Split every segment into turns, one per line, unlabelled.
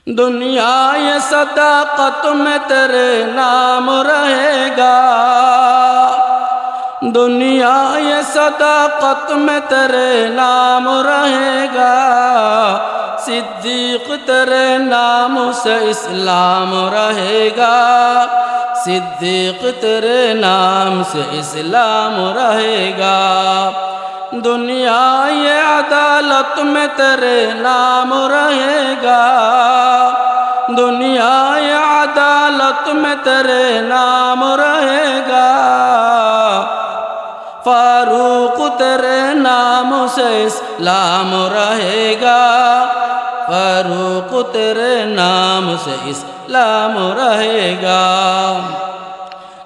दुनिया ये सदाकत में तेरे नाम रहेगा, दुनिया ये सदाकत में तेरे नाम रहेगा। सिद्दीक तेरे नाम से इस्लाम रहेगा, सिद्दीक तेरे नाम से इस्लाम रहेगा। दुनिया ये अदालत में तेरे नाम रहेगा, दुनिया ये अदालत में तेरे नाम रहेगा। फारूक तेरे नाम से इस्लाम रहेगा, फारूक तेरे नाम से इस्लाम रहेगा।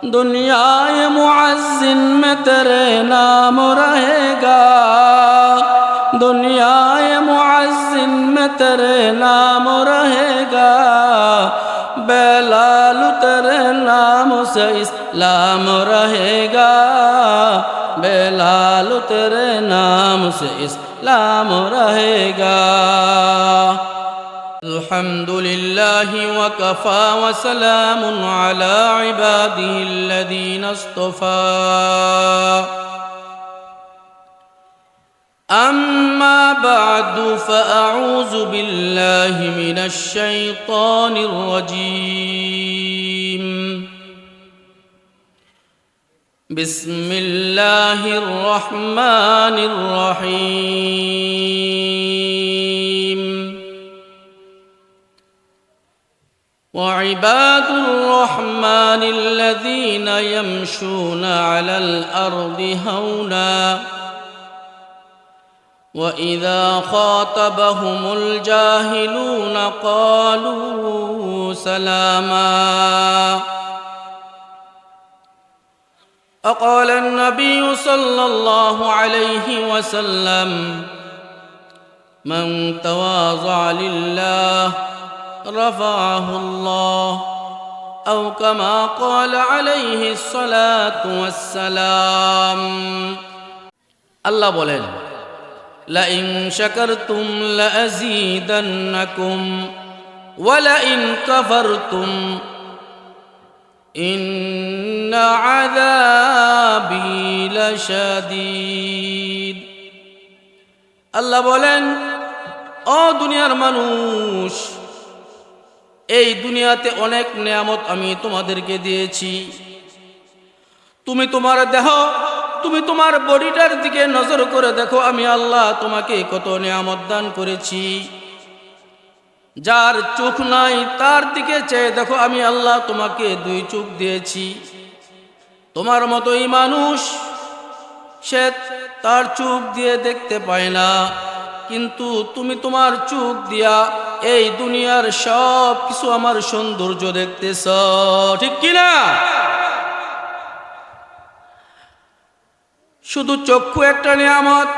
दुनिया ये मुअज्जिन में तेरे नाम रहेगा, दुनिया ये मुअज्जिन में तेरे नाम रहेगा। बेलाल तेरे नाम से इस्लाम रहेगा, बेलाल तेरे नाम से इस्लाम रहेगा। अल्हम्दुलिल्लाहि वकफा वसलाम अला इबादिहिल्लज़ीना इस्तफ़ा। अम्मा बअदु फ़अऊज़ु बिल्लाहि मिनश शैतानिर रजीम। बिस्मिल्लाहिर रहमानिर रहीम। वइबादुर रहमानिल्लज़ीना यमशूना अलल अर्दि हौना वइज़ा ख़ातबहुमुल जाहिलून क़ालू सलामा। क़ाल अन्नबिय्यु सल्लल्लाहु अलैहि वसल्लम मन तवाज़अ लिल्लाह रफ़अहु अल्लाह औ कमा क़ाल अलैहि अस्सलातु वस्सलाम। अल्लाह बोलेन लइन शकरतुम लअज़ीदन्नकुम वलइन कफरतुम इन्न अज़ाबी लशदीद। আল্লাহ বলেন, ও দুনিয়ার মানুষ, এই দুনিয়াতে অনেক নেয়ামত আমি তোমাদেরকে দিয়েছি। তুমি তোমার দেহ, তুমি তোমার বডিটার দিকে নজর করে দেখো, আমি আল্লাহ তোমাকে কত নেয়ামত দান করেছি। যার চোখ নাই তার দিকে চেয়ে দেখো, আমি আল্লাহ তোমাকে 2 চোখ দিয়েছি। তোমার মতোই মানুষ, সে তার চোখ দিয়ে দেখতে পায় না, কিন্তু তুমি তোমার চোখ দিয়া এই দুনিয়ার সব কিছু আমার সৌন্দর্য দেখতেছ, ঠিক কিনা? শুধু চক্ষু একটা নিয়ামত,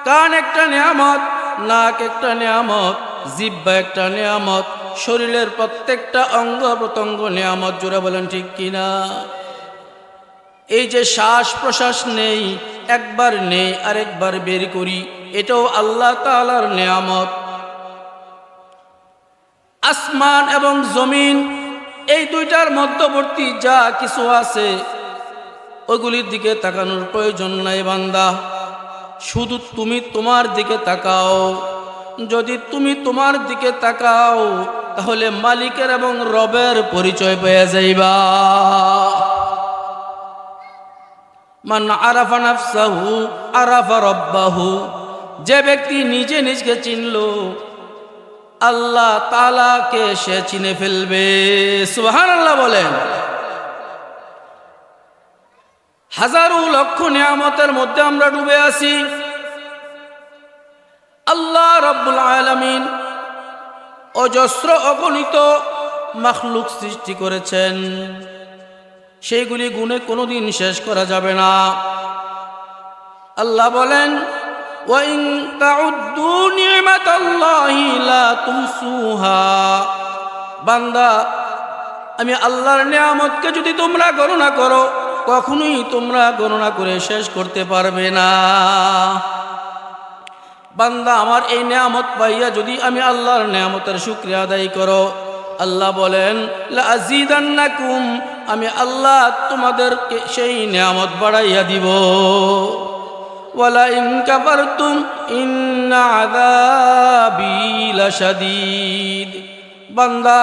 কান একটা নিয়ামত, নাক একটা নিয়ামত, জিহ্বা একটা নিয়ামত, শরীরের প্রত্যেকটা অঙ্গ প্রত্যঙ্গ নিয়ামত। জোরে বলেন ঠিক কিনা? এই যে শ্বাস প্রশ্বাস নেই, একবার নেই আরেকবার বের করি, এটাও আল্লাহ তাআলার নিয়ামত। আসমান এবং জমিন এই দুইটার মধ্যবর্তী যা কিছু আছে ওগুলির দিকে তাকানোর প্রয়োজন নাই বান্দা, শুধু তুমি তোমার দিকে তাকাও। যদি তুমি তোমার দিকে তাকাও তাহলে মালিকের এবং রবের পরিচয় পেয়ে যাইবা। মান আরাফা নাফসাহু আরাফা রব্বাহু। যে ব্যক্তি নিজে নিজকে চিনল, আল্লাহ তাআলাকে সে চিনে ফেলবে। সুবহানাল্লাহ বলেন। হাজারো লক্ষ নিয়ামতের মধ্যে আমরা ডুবে আছি। আল্লাহ রাব্বুল আলামিন অজস্র অগণিত মাখলুক সৃষ্টি করেছেন, সেইগুলি গুণে কোনোদিন শেষ করা যাবে না। আল্লাহ বলেন, ওয়া ইন তাউদ্দু নি'মাতাল্লাহি লা তুহসুহা। বান্দা, আমি আল্লাহর নিয়ামতকে যদি তোমরা গণনা করো, কখনোই তোমরা গণনা করে শেষ করতে পারবে না। বান্দা আমার এই নেয়ামত পাইয়া যদি আমি আল্লাহর নেয়ামতের শুকরিয়া আদায় করো, আল্লাহ বলেন লা আযীদান্নাকুম, আমি আল্লাহ তোমাদেরকে সেই নেয়ামত বাড়াইয়া দিব। ওয়ালা ইন কাফারতুম ইন্না আযাবি লাশাদীদ। বান্দা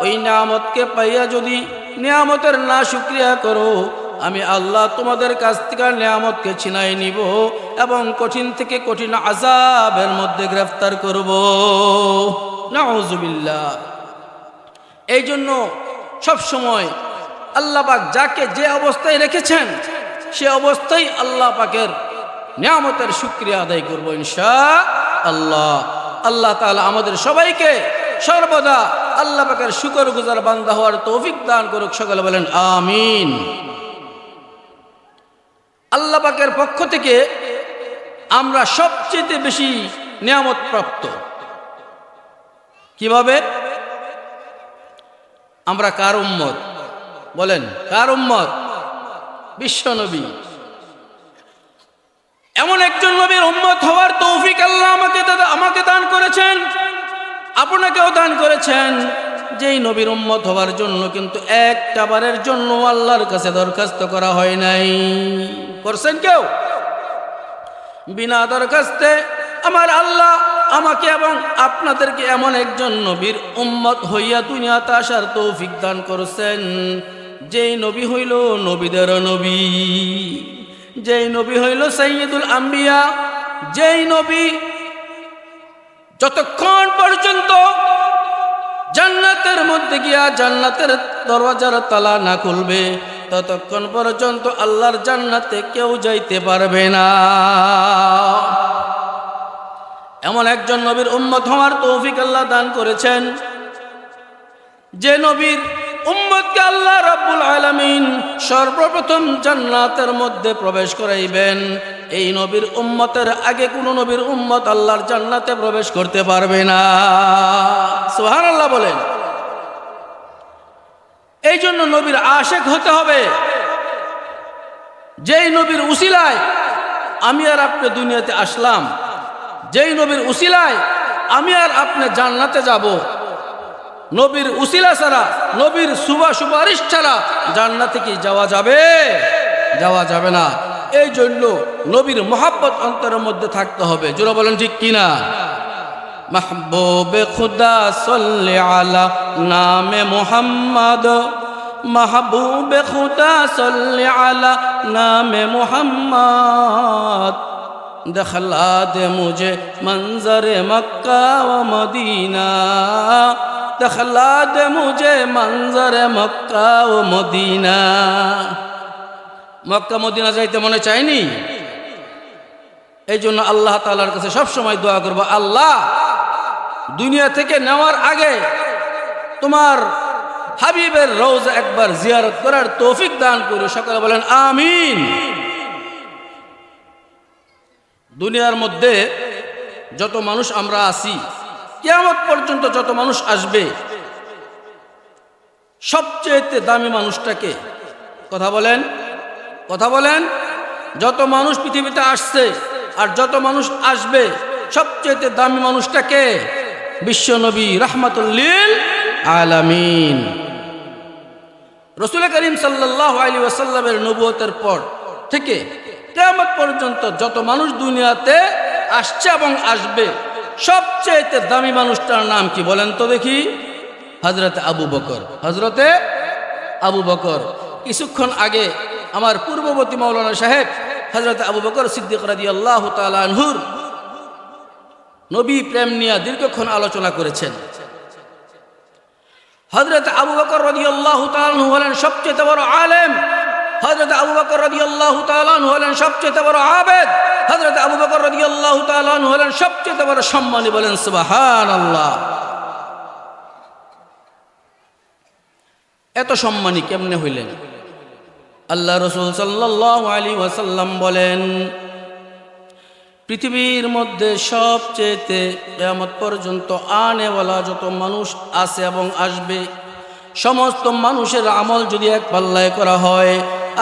ওই নেয়ামতকে পাইয়া যদি নেয়ামতের না শুকরিয়া করো, আমি আল্লাহ তোমাদের কাছ থেকে নেয়ামতকে ছিনাই নিব এবং কঠিন থেকে কঠিন আযাবের মধ্যে গ্রেফতার করব। নাউযুবিল্লাহ। এই জন্য সবসময় আল্লাহ পাক যাকে যে অবস্থায় রেখেছেন সে অবস্থায় আল্লাহ পাকের নিয়ামতের শুকরিয়া আদায় করব ইনশাআল্লাহ। আল্লাহ তাআলা আমাদের সবাইকে সর্বদা আল্লাহ পাকের শুকরগুজার বান্দা হওয়ার তৌফিক দান করুক। সকলে বলেন আমিন। আল্লাহ পাকের পক্ষ থেকে আমরা সবচেয়ে বেশি নিয়ামত প্রাপ্ত। কিভাবে? আমরা কার উম্মত? বলেন কার উম্মত? বিশ্ব নবী। এমন একজন নবীর উম্মত হওয়ার তৌফিক আল্লাহ আমাকে দান করেছেন, আপনাকেও দান করেছেন। যেই নবীর উম্মত হওয়ার জন্য কিন্তু একটা বারের জন্য আল্লাহর কাছে দরখাস্ত করা হয় নাই। করছেন কেউ? বিনা দরখাস্তে আমার আল্লাহ আমাকে এবং আপনাদেরকে এমন একজন নবীর উম্মত হইয়া দুনিয়াতে আসার তৌফিক দান করেছেন, যেই নবী হইল নবীদের নবী, যেই নবী হইল সাইয়্যিদুল আম্বিয়া, যেই নবী যতক্ষণ পর্যন্ত জান্নাতের মধ্যে গিয়া জান্নাতের দরওয়াজার তালা না খুলবে ততক্ষণ পর্যন্ত আল্লাহর জান্নাতে কেউ যাইতে পারবে না। এমন একজন নবীর উম্মত হওয়ার তৌফিক আল্লাহ দান করেছেন, যে নবীর উম্মতকে আল্লাহ রাব্বুল আলামিন সর্বপ্রথম জান্নাতের মধ্যে প্রবেশ করাইবেন। এই নবীর উম্মতের আগে কোন নবীর উম্মত আল্লাহর জান্নাতে প্রবেশ করতে পারবে না। সুবহানাল্লাহ বলেন। এই জন্য নবীর আশিক হতে হবে, যেই নবীর উসিলায় আমি আর আপনি দুনিয়াতে আসলাম, যেই নবীর উসিলায় আমি আর আপনি জান্নাতে যাব। নবীর উসিলা ছাড়া, নবীর সুপারিশ ছাড়া জান্নাতে কি যাওয়া যাবে? যাওয়া যাবে না। এই জন্য নবীর মহব্বত অন্তরের মধ্যে থাকতে হবে। জোরে বলেন ঠিক কিনা? মাহবুবে খুদা সাল্লি আলা নামে মুহাম্মদ, মাহবুবে খুদা সাল্লি আলা নামে মুহাম্মদ, दखला दे मुझे मंजर मक्का व मदीना, दखला दे मुझे मंजर मक्का व मदीना। মক্কা মদিনা যাইতে মনে চায়নি? এই জন্য আল্লাহ তাআলার কাছে সব সময় দোয়া করব, আল্লাহ দুনিয়া থেকে নেওয়ার আগে তোমার হাবিবের রওজা একবার জিয়ারত করার তৌফিক দান করো। সকলে বলেন আমিন। দুনিয়ার মধ্যে যত মানুষ আমরা আছি, কিয়ামত পর্যন্ত যত মানুষ আসবে, সবচেয়ে দামি মানুষটাকে? কথা বলেন, কথা বলেন। যত মানুষ পৃথিবীতে আসছে আর যত মানুষ আসবে, সবচেয়ে দামি মানুষটাকে? বিশ্ব নবী রাহমাতুল লিল আলামিন। রাসূল করিম সাল্লাল্লাহু আলাইহি ওয়াসাল্লামের নবুয়তের পর থেকে কিয়ামত পর্যন্ত যত মানুষ দুনিয়াতে আসছে এবং আসবে, সবচেয়ে দামি মানুষটার নাম কি বলেন তো দেখি? হযরতে আবু বকর। হযরতে আবু বকর। কিছুক্ষণ আগে আমার পূর্ববর্তী মাওলানা সাহেব হযরতে আবু বকর সিদ্দিক রাদিয়াল্লাহু তাআলা আনহুর নবী প্রেম নিয়ে দীর্ঘক্ষণ আলোচনা করেছেন। হযরতে আবু বকর রাদিয়াল্লাহু তাআলা আনহু হলেন সবচেয়ে বড় আলেম। হযরত আবু বকর রাদিয়াল্লাহু তাআলা আনহু হলেন সবচেয়ে বড় আবেদ। হযরত আবু বকর রাদিয়াল্লাহু তাআলা আনহু হলেন সবচেয়ে বড় সম্মানী। বলেন সুবহানাল্লাহ। এত সম্মানী কেমনে হইলেন? আল্লাহ রাসূল সাল্লাল্লাহু আলাইহি ওয়াসাল্লাম বলেন, পৃথিবীর মধ্যে সবচেয়ে কিয়ামত পর্যন্ত আনেওয়ালা যত মানুষ আছে এবং আসবে, সমস্ত মানুষের আমল যদি এক পাল্লায় করা হয়,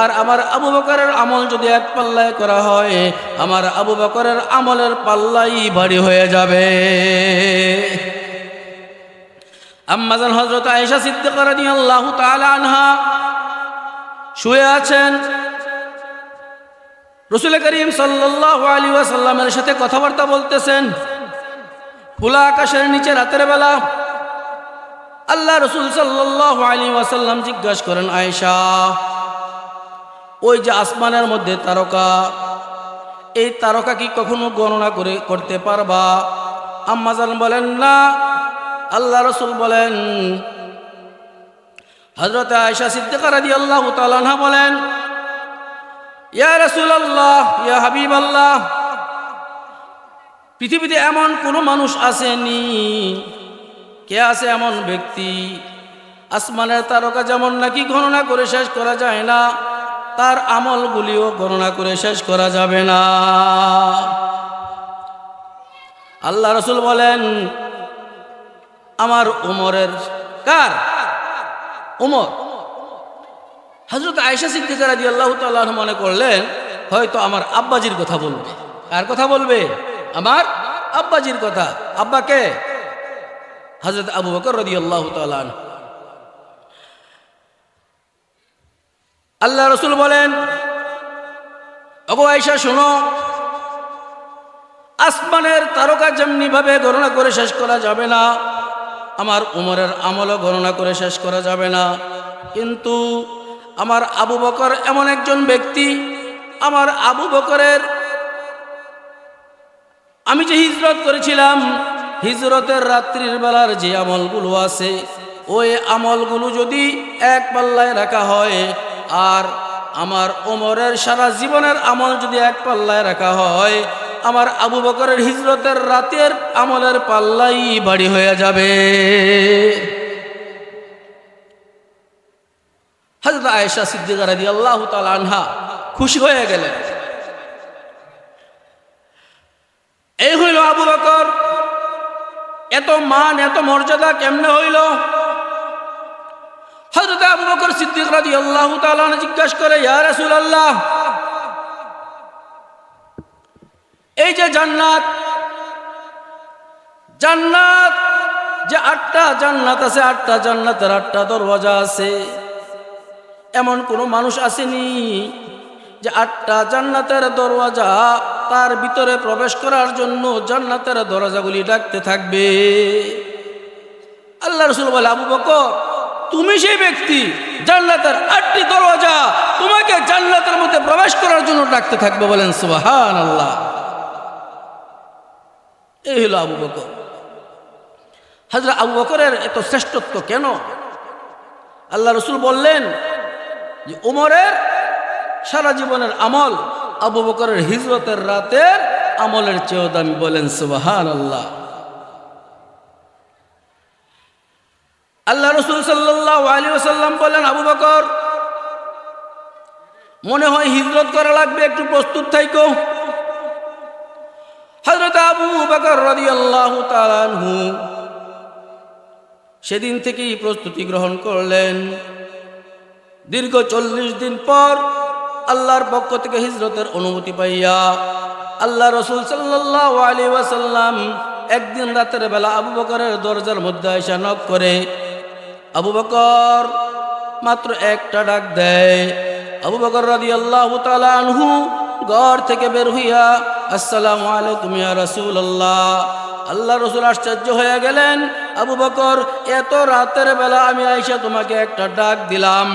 আর আমার আবু বকরের আমল যদি এক পাল্লায় করা হয়, আমার আবু বকরের আমলের পাল্লাই ভারী হয়ে যাবে। আম্মাজান হযরত আয়েশা সিদ্দিকা রাদিয়াল্লাহু তাআলা আনহা শুয়ে আছেন, রাসূল করিম সাল্লাল্লাহু আলাইহি ওয়াসাল্লামের সাথে কথাবার্তা বলতেছেন। খোলা আকাশের নিচে রাতের বেলা আল্লাহ রাসূল সাল্লাল্লাহু আলাইহি ওয়াসাল্লাম জিজ্ঞাসা করেন, আয়েশা, ওই যে আসমানের মধ্যে তারকা, এই তারকা কি কখনো গণনা করতে পারবা? আম্মাজান বলেন, না। আল্লাহ রাসূল বলেন, হযরত আয়েশা সিদ্দিকা রাদিয়াল্লাহু তাআলা আনহা বলেন, ইয়া রাসূলুল্লাহ, ইয়া হাবিবাল্লাহ, পৃথিবীতে এমন কোনো মানুষ আসেনি, কে আছে এমন ব্যক্তি, আসমানের তারকা যেমন নাকি গণনা করে শেষ করা যায় না, তার আমলগুলিও গণনা করে শেষ করা যাবে না। আল্লাহ রাসূল বলেন, আমার উমরের, কার? উমর। হযরত আয়েশা সিদ্দিকা রাদিয়াল্লাহু তাআলা আনহা মনে করলেন হয়তো আমার আব্বাজির কথা বলবে। কার কথা বলবে? আমার আব্বাজির কথা। আব্বাকে? হযরত আবু বকর রাদিয়াল্লাহু তাআলা আনহু। আল্লাহ রাসূল বলেন, ওগো আয়েশা শোনো, আসমানের তারকা যেমনি ভাবে গণনা করে শেষ করা যাবে না, আমার উমরের আমলও গণনা করে শেষ করা যাবে না। কিন্তু আমার আবু বকর এমন একজন ব্যক্তি, আমার আবু বকরের, আমি যে হিজরত করেছিলাম, হিজরতের রাত্রির বেলার যে আমলগুলো আছে, ওই আমলগুলো যদি এক পাল্লায় রাখা হয়, আর আমার ওমরের সারা জীবনের আমল যদি এক পাল্লায় রাখা হয়, আমার আবু বকরের হিজরতের রাতের আমলের পাল্লাই ভারী হয়ে যাবে। হযরত আয়েশা সিদ্দিকা রাদিয়াল্লাহু তাআলা আনহা খুশি হয়ে গেলেন। এই হইল আবু বকর, এত মান এত মর্যাদা কেমনে হইল? হযরত আবু বকর সিদ্দিক রাদিয়াল্লাহু তাআলা জিজ্ঞাসা করে, ইয়া রাসূলুল্লাহ, এই যে জান্নাত, জান্নাত যে 8টা জান্নাত আছে, 8টা জান্নাতের 8টা দরওয়াজা আছে, এমন কোন মানুষ আসেনি যে 8টা জান্নাতের দরওয়াজা, তার ভিতরে প্রবেশ করার জন্য জান্নাতের দরজাগুলি ডাকতে থাকবে। আল্লাহ রাসূল বলে, আবু বকর, তুমি সেই ব্যক্তি, জান্নাতের 8টি দরওয়াজা তোমাকে জান্নাতের মধ্যে প্রবেশ করার জন্য ডাকতে থাকবে। বলেন সুবহানাল্লাহ। এই হলো আবু বকর। হযরত আবু বকরের এত শ্রেষ্ঠত্ব কেন? আল্লাহ রাসূল বললেন যে উমরের সারা জীবনের আমল আবু বকরের হিজরতের রাতের আমলের চেয়েও দামি। বলেন সুবহানাল্লাহ। আল্লাহ রাসূল সাল্লাল্লাহু আলাইহি ওয়াসাল্লাম বলেন, আবু বকর, মনে হয় হিজরত করা লাগবে, একটু প্রস্তুত থাইকো। হযরত আবু বকর রাদিয়াল্লাহু তাআলা আনহু সেদিন থেকেই প্রস্তুতি গ্রহণ করলেন। দীর্ঘ 40 দিন পর আল্লাহর পক্ষ থেকে হিজরতের অনুমতি পাইয়া আল্লাহ রাসূল সাল্লাল্লাহু আলাইহি ওয়াসাল্লাম একদিন রাতের বেলা আবু বকরের দরজার মধ্যে এসে নক করে। আবু বকর মাত্র একটা ডাক দেয়। আবু বকর রাদিয়াল্লাহু তাআলা আনহু ঘর থেকে বের হইয়া, আসসালামু আলাইকুম ইয়া রাসূলুল্লাহ। আল্লাহ রাসূল আশ্চর্য হয়ে গেলেন, আবু বকর, এত রাতের বেলা আমি আয়েশা তোমাকে একটা ডাক দিলাম,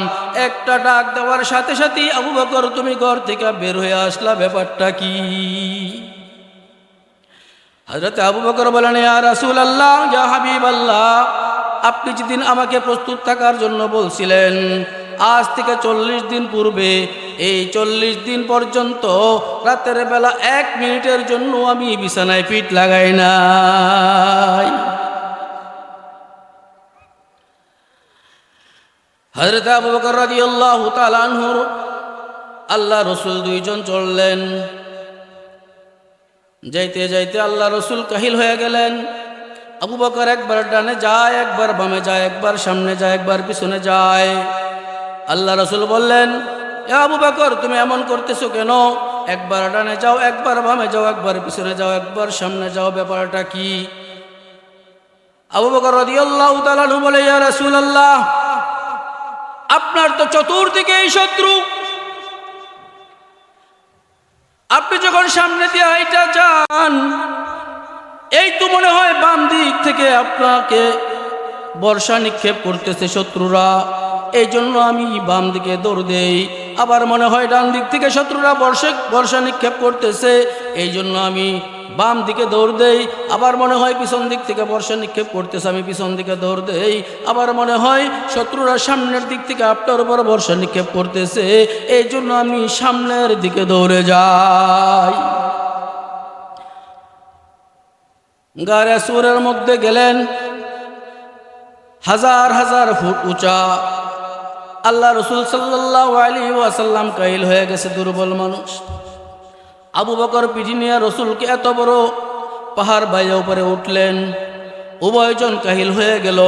একটা ডাক দেওয়ার সাথে সাথেই আবু বকর তুমি ঘর থেকে বের হয়ে আসলা, ব্যাপারটা কি? হযরত আবু বকর বলেন, ইয়া রাসূলুল্লাহ, ইয়া হাবিবাল্লাহ, আপনি যেদিন আমাকে প্রস্তুত থাকার জন্য বলছিলেন, আজ থেকে 40 দিন পূর্বে, এই 40 দিন পর্যন্ত রাতের বেলা 1 মিনিটের জন্য আমি বিছানায় পিঠ লাগাই নাই। হযরত আবু বকর রাদিয়াল্লাহু তাআলা আনহু আল্লাহ রাসূল দুইজন চললেন। যাইতে যাইতে আল্লাহ রাসূল কাহিল হয়ে গেলেন। আবু বকর একবার ডানে যায়, একবার বামে যায়, একবার সামনে যায়, একবার পিছনে যায়। আল্লাহ রাসূল বললেন, এ আবু বকর, তুমি এমন করতেছো কেন? একবার ডানে যাও, একবার বামে যাও, একবার পিছনে যাও, একবার সামনে যাও, ব্যাপারটা কি? আবু বকর রাদিয়াল্লাহু তাআলা আনহু বলে, ইয়া রাসূলুল্লাহ, আপনার তো চতুর্দিকে এই শত্রু, আপনি যখন সামনে দিয়ে হাইটা যান, এই তো মনে হয় বাম দিক থেকে আপনাকে বর্ষা নিক্ষেপ করতেছে শত্রুরা, এই জন্য আমি বাম দিকে দৌড় দেই। আবার মনে হয় ডান দিক থেকে শত্রুরা বর্ষা নিক্ষেপ করতেছে, এই জন্য আমি বাম দিকে দৌড় দেই। আবার মনে হয় পিছন দিক থেকে বর্ষা নিক্ষেপ করতেছে, আমি পিছন দিকে দৌড় দেই। আবার মনে হয় শত্রুরা সামনের দিক থেকে আপনার উপর বর্ষা নিক্ষেপ করতেছে, এই জন্য আমি সামনের দিকে দৌড়ে যাই। গারে সুরের মধ্যে গেলেন, হাজার হাজার ফুট উঁচা। আল্লাহ রসুল সাল্লাল্লাহু আলাইহি ওয়াসাল্লাম কাইল হয়ে গেছে, দুর্বল মানুষ। আবু বকর পিঠি নিয়ে রসুলকে এত বড় পাহাড় বাইরে উপরে উঠলেন, উভয়জন কাহিল হয়ে গেল।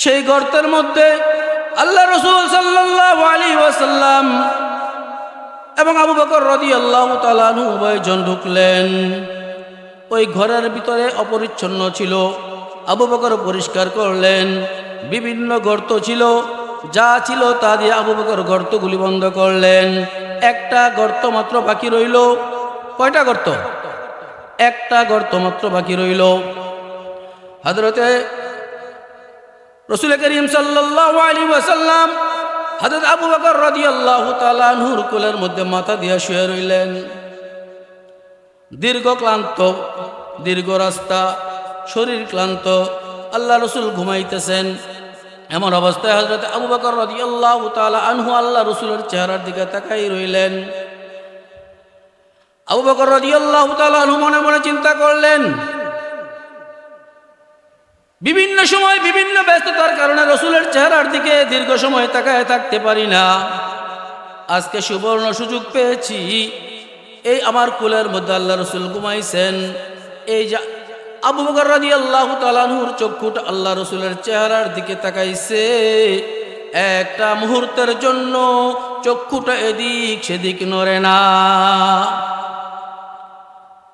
সেই গর্তের মধ্যে আল্লাহ রসুল সাল্লাল্লাহু আলাইহি ওয়াসাল্লাম এবং আবু বকর রাদিয়াল্লাহু তাআলা আনহু উভয়জন ঢুকলেন। ওই ঘরের ভিতরে অপরিচ্ছন্ন ছিল, আবু বকর পরিষ্কার করলেন। বিভিন্ন গর্ত ছিল, যা ছিল তা দিয়ে আবু বকর গর্তগুলি বন্ধ করলেন। একটা গর্ত মাত্র বাকি রইল। কয়টা গর্ত? একটা গর্ত মাত্র বাকি রইল। হযরতে রাসূল করিম সাল্লাল্লাহু আলাইহি ওয়াসাল্লাম হযরত আবু বকর রাদিয়াল্লাহু তাআলা আনহুর কোলের মধ্যে মাথা দিয়ে শুয়ে রইলেন। দীর্ঘ ক্লান্ত, দীর্ঘ রাস্তা, শরীর ক্লান্ত, আল্লাহ রসুল ঘুমাইতেছেন। এমন অবস্থায় হযরত আবু বকর রাদিয়াল্লাহু তাআলা আনহু আল্লাহ রসুলের চেহারার দিকে তাকাই রইলেন। আবু বকর রাদিয়াল্লাহু তাআলা আনহু মনে মনে চিন্তা করলেন, বিভিন্ন সময় বিভিন্ন ব্যস্ততার কারণে রসুলের চেহারার দিকে দীর্ঘ সময় তাকায় থাকতে পারি না। আজকে সুবর্ণ সুযোগ পেয়েছি, এই আমার কোলের মধ্যে আল্লাহ রসুল ঘুমাইছেন। এই যে আবু বকর রাদিয়াল্লাহু তাআলা আনহুর চক্ষুটা আল্লাহ রসুলের চেহারার দিকে তাকাইছে, একটা মুহূর্তের জন্য চক্ষুটা এদিক সেদিক নড়ে না।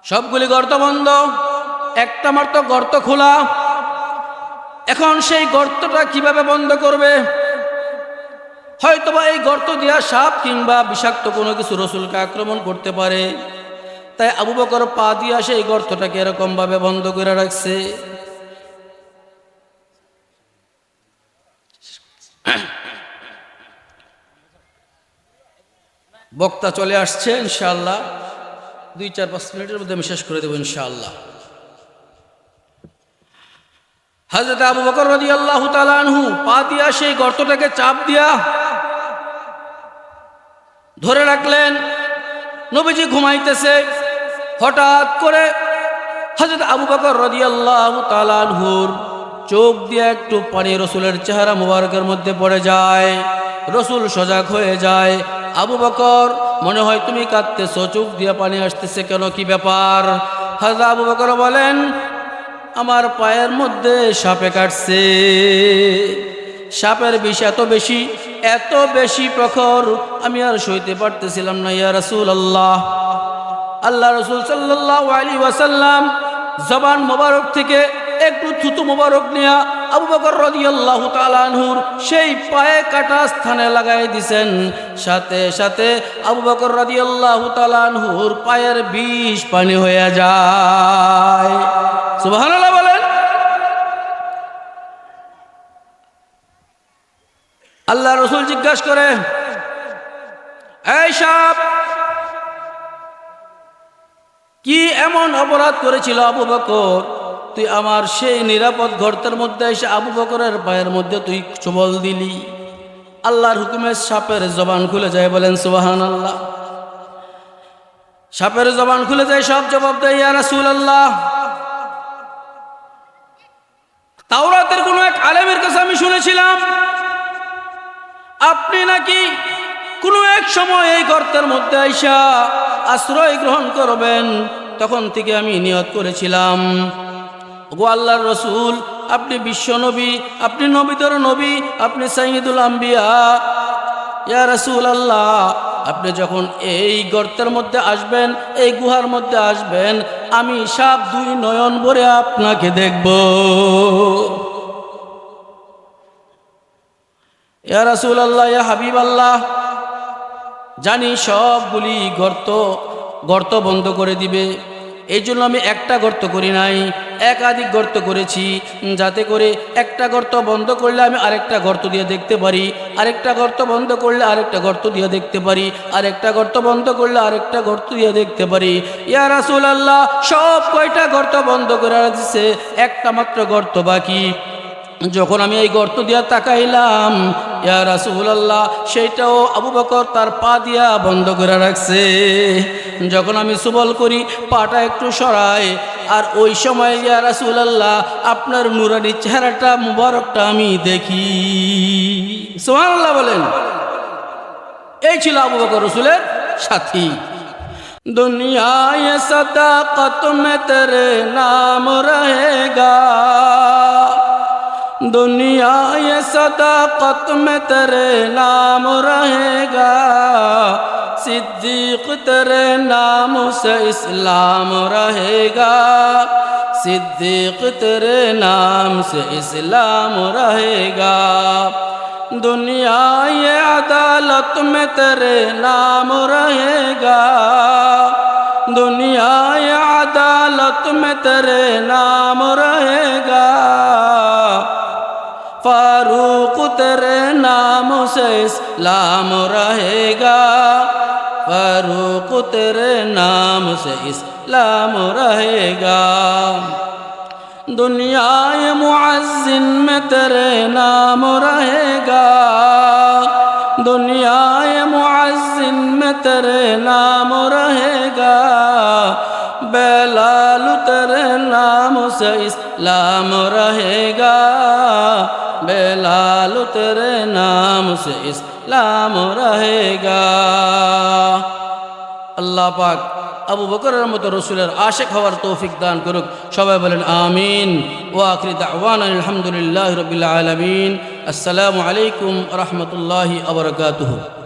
সবগুলি গর্ত বন্ধ, একটা মাত্র গর্ত খোলা। এখন সেই গর্তটা কিভাবে বন্ধ করবে? হয়তোবা এই গর্ত দিয়া সাপ কিংবা বিষাক্ত কোনো কিছু রসুলকে আক্রমণ করতে পারে। তাই আবু বকর পা দিয়া সেই গর্তটাকে এরকম ভাবে বন্ধ করে রাখছে। বক্তা চলে আসছে, ইনশাআল্লাহ 2-4-5 মিনিটের মধ্যে আমি শেষ করে দেব ইনশাআল্লাহ। হযরত আবু বকর রাদিয়াল্লাহু তাআলা আনহু পা দিয়া সেই গর্তটাকে চাপ দিয়া ধরে রাখলেন। নবীজি ঘুমাইতেছে, হঠাৎ করে হযরত আবু বকর রাদিয়াল্লাহু তাআলা আনহুর চোখ দিয়ে একটু পানি রসুলের চেহারা মুবারকের মধ্যে পড়ে যায়। রসুল সজাগ হয়ে যায়। আবু বকর, মনে হয় তুমি কাঁদতেছো, চোখ দিয়ে পানি আসতেছে কেন, কি ব্যাপার? হযরত আবু বকর বলেন, আমার পায়ের মধ্যে সাপে কাটছে। সাপের বিষ এত বেশি প্রখর, আমি আর সইতে পারতেছিলাম না ইয়া রাসূলুল্লাহ। আল্লাহ রসুল সাল্লাল্লাহু আলাইহি ওয়াসাল্লাম জবান মোবারক থেকে একটু থুতু মোবারক নিয়ে আবু বকর রাদিয়াল্লাহু তাআলা আনহুর সেই পায়ে কাটা স্থানে লাগাই দিছেন। সাথে সাথে আবু বকর রাদিয়াল্লাহু তাআলা আনহুর পায়ের বিষ পানি হয়ে যায়। সুবহানাল্লাহ বলেন। আল্লাহ রসুল জিজ্ঞাসা করে, এই সাপ, কি এমন অপরাধ করেছিল আবু বকর, তুই আমার সেই নিরাপদ গর্তের মধ্যে এসে আবু বকরের পায়ের মধ্যে তুই চুবল দিলি? আল্লাহর হুকুমে সাপের জবান খুলে যায়, বলেন সুবহানাল্লাহ। সাপের জবান খুলে যায়, সব জবাব দেয়, ইয়া রাসূলুল্লাহ, তাওরাতের কোন এক আলেমের কাছে আমি শুনেছিলাম আপনি নাকি কোনো এক সময় এই গর্তের মধ্যে আইসা আশ্রয় গ্রহণ করবেন। তখন থেকে আমি নিয়ত করেছিলাম, গো আল্লাহর রসুল, আপনি বিশ্ব নবী, আপনি নবীদের নবী, আপনি সাইয়্যিদুল আম্বিয়া, ইয়া রাসূলুল্লাহ, আপনি যখন এই গর্তের মধ্যে আসবেন, এই গুহার মধ্যে আসবেন, আমি সাপ দুই নয়ন ভরে আপনাকে দেখব। ইয়া রাসূলুল্লাহ, ইয়া হাবিবাল্লাহ, জানি সবগুলি গর্ত বন্ধ করে দিবে, এই জন্য আমি একটা গর্ত করি নাই, একাধিক গর্ত করেছি, যাতে করে একটা গর্ত বন্ধ করলে আমি আরেকটা গর্ত দিয়ে দেখতে পারি, আরেকটা গর্ত বন্ধ করলে আরেকটা গর্ত দিয়ে দেখতে পারি, আরেকটা গর্ত বন্ধ করলে আরেকটা গর্ত দিয়ে দেখতে পারি। ইয়া রাসূলুল্লাহ, সব কয়টা গর্ত বন্ধ করে দিয়েছে, একটা মাত্র গর্ত বাকি। যখন আমি এই গর্ত দিয়া তাকাইলাম, ইয়া রাসূলুল্লাহ, সেইটাও আবু বকর তার পা দিয়া বন্ধ করে রাখছে। যখন আমি সুবল করি, পাটা একটু সরাই, আর ওই সময় ইয়া রাসূলুল্লাহ আপনার নুরানি চেহারাটা মুবারকটা আমি দেখি। সুবহানাল্লাহ বলেন। এই ছিল আবু বকর রসুলের সাথী। দুনিয়ায়ে সদাকত মে তেরে নাম রহেগা, दुनिया ये सदाकत में तेरे नाम रहेगा, सिद्दीक तेरे नाम से इस्लाम रहेगा, सिद्दीक तेरे नाम से इस्लाम रहेगा। दुनिया ये अदालत में तेरे नाम रहेगा, दुनिया ये अदालत में तेरे नाम रहेगा, फारूक तेरे नाम से इस्लाम रहेगा, फारूक तेरे नाम से इस्लाम रहेगा। दुनिया मुअज्जिन में तेरे नाम रहेगा, दुनिया मुअज्जिन में तेरे नाम रहेगा, बेलाल तेरे नाम से इस्लाम रहेगा, बेलाल तेरे नाम से इस्लाम रहेगा। अल्लाह पाक আবু বকরের মতো রসুলের আশিক হওয়ার তৌফিক দান করুক। সবাই বলেন আমিন। ওয়া আখিরু দাওয়ানা আলহামদুলিল্লাহি রাব্বিল আলামিন। আসসালামু আলাইকুম ওয়া রাহমাতুল্লাহি ওয়া বারাকাতুহু।